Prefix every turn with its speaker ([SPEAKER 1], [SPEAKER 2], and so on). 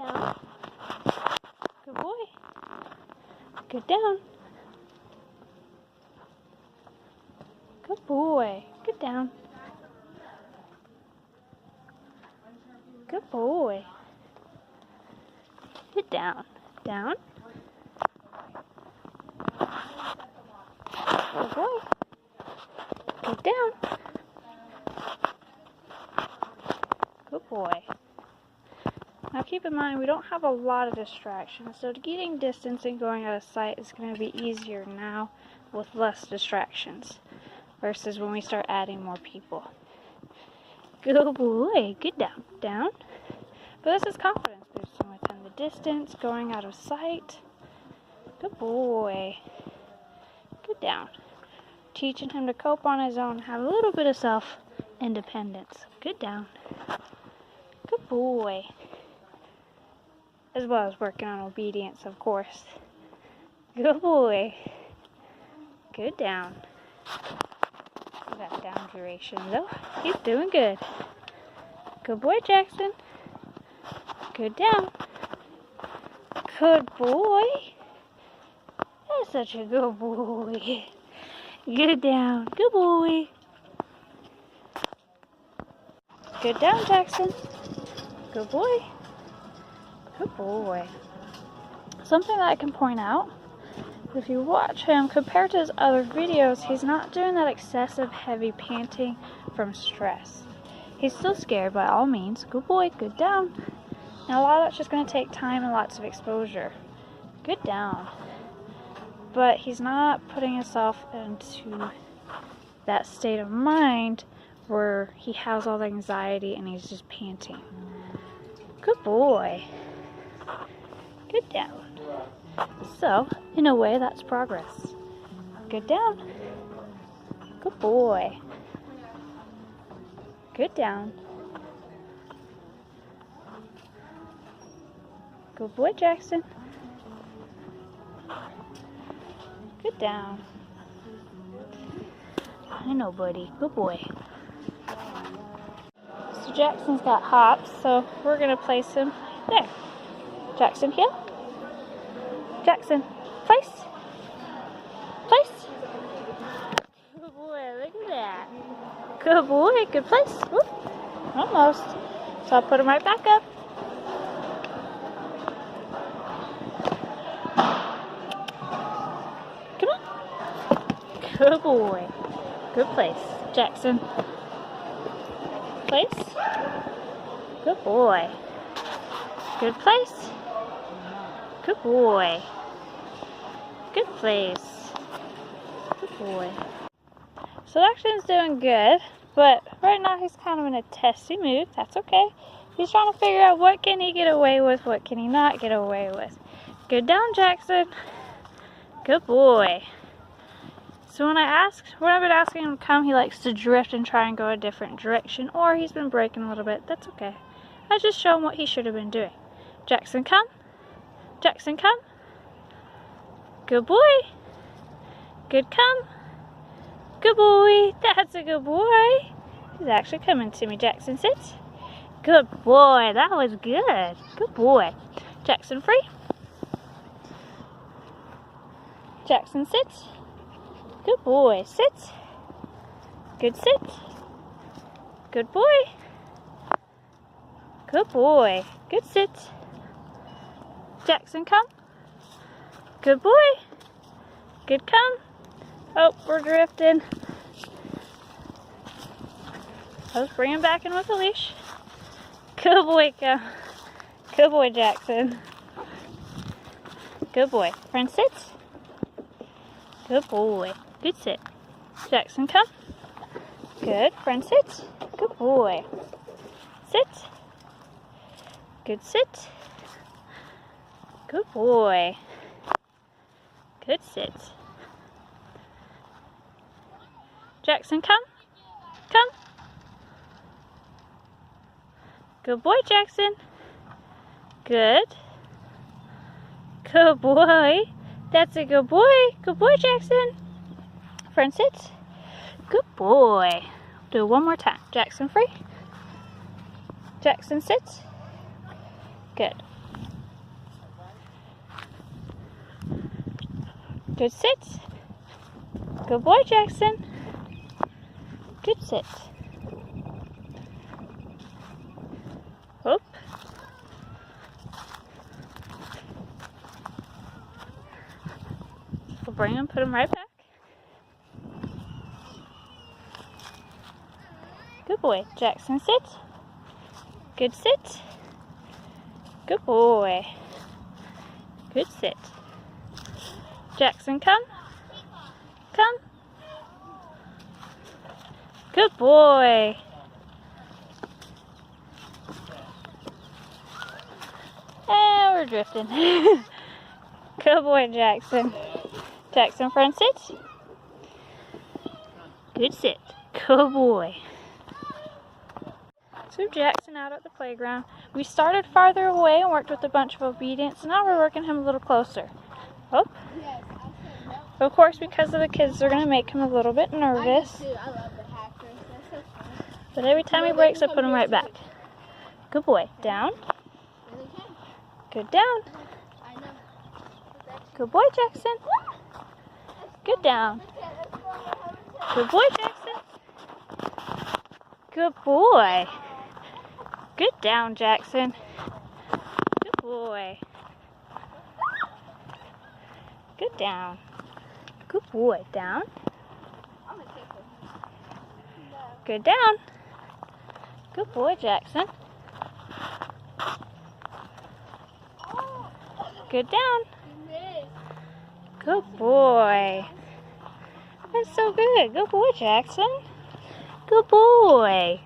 [SPEAKER 1] down. Good boy. Good down. Good boy. Good down. Good boy. Good down. Down. Good boy. Good down. Good boy. Now keep in mind, we don't have a lot of distractions, so getting distance and going out of sight is going to be easier now with less distractions versus when we start adding more people. Good boy. Good down. Down. But this is confidence boosting within the distance, going out of sight. Good boy. Good down. Teaching him to cope on his own, have a little bit of self-independence. Good down. Good boy. As well as working on obedience, of course. Good boy. Good down. That down duration, though. He's doing good. Good boy, Jackson. Good down. Good boy. That's such a good boy. Good down. Good boy. Good down, Jackson. Good boy. Good boy. Something that I can point out, if you watch him, compared to his other videos, he's not doing that excessive heavy panting from stress. He's still scared by all means. Good boy. Good down. Now a lot of that's just going to take time and lots of exposure. Good down. But he's not putting himself into that state of mind where he has all the anxiety and he's just panting. Good boy. Good down. So, in a way, that's progress. Good down. Good boy. Good down. Good boy, Jackson. Good down. I know, buddy. Good boy. So Jackson's got hops, so we're going to place him there. Jackson here. Jackson, place. Place. Good boy, look at that. Good boy, good place. Whoop. Almost. So I'll put him right back up. Come on. Good boy. Good place. Jackson. Place. Good boy. Good place. Good boy. Good place. Good boy. So Jackson's doing good, but right now he's kind of in a testy mood. That's okay. He's trying to figure out what can he get away with, what can he not get away with. Good down, Jackson. Good boy. So when I've been asking him to come, he likes to drift and try and go a different direction, or he's been breaking a little bit. That's okay. I just show him what he should have been doing. Jackson, come. Jackson, come. Good boy. Good, come. Good boy. That's a good boy. He's actually coming to me. Jackson, sit. Good boy. That was good. Good boy. Jackson, free. Jackson, sit. Good boy. Sit. Good sit. Good boy. Good boy. Good sit. Jackson, come. Good boy. Good, come. Oh, we're drifting. Let's bring him back in with a leash. Good boy, come. Good boy, Jackson. Good boy. Friend, sit. Good boy. Good sit. Jackson, come. Good. Friend, sit. Good boy. Sit. Good sit. Good boy. Good sit. Jackson, come. Come. Good boy, Jackson. Good. Good boy. That's a good boy. Good boy, Jackson. Friend, sit. Good boy. Do it one more time. Jackson, free. Jackson, sit. Good. Good sit. Good boy, Jackson. Good sit. Whoop. We'll bring him, put him right back. Good boy. Jackson, sit. Good sit. Good boy. Good sit. Jackson, come. Come. Good boy. And we're drifting. Good boy, Jackson. Jackson, front sit. Good sit. Good boy. So Jackson out at the playground. We started farther away and worked with a bunch of obedience. Now we're working him a little closer. Oh. Of course, because of the kids, they're going to make him a little bit nervous. But every time he breaks, I put him right back. Good boy. Down. Good down. Good boy, Jackson. Good down. Good boy, Jackson. Good boy. Good down, Jackson. Good boy. Good down. Good boy. Down. Good down. Good boy, Jackson. Good down. Good boy. That's so good. Good boy, Jackson. Good boy.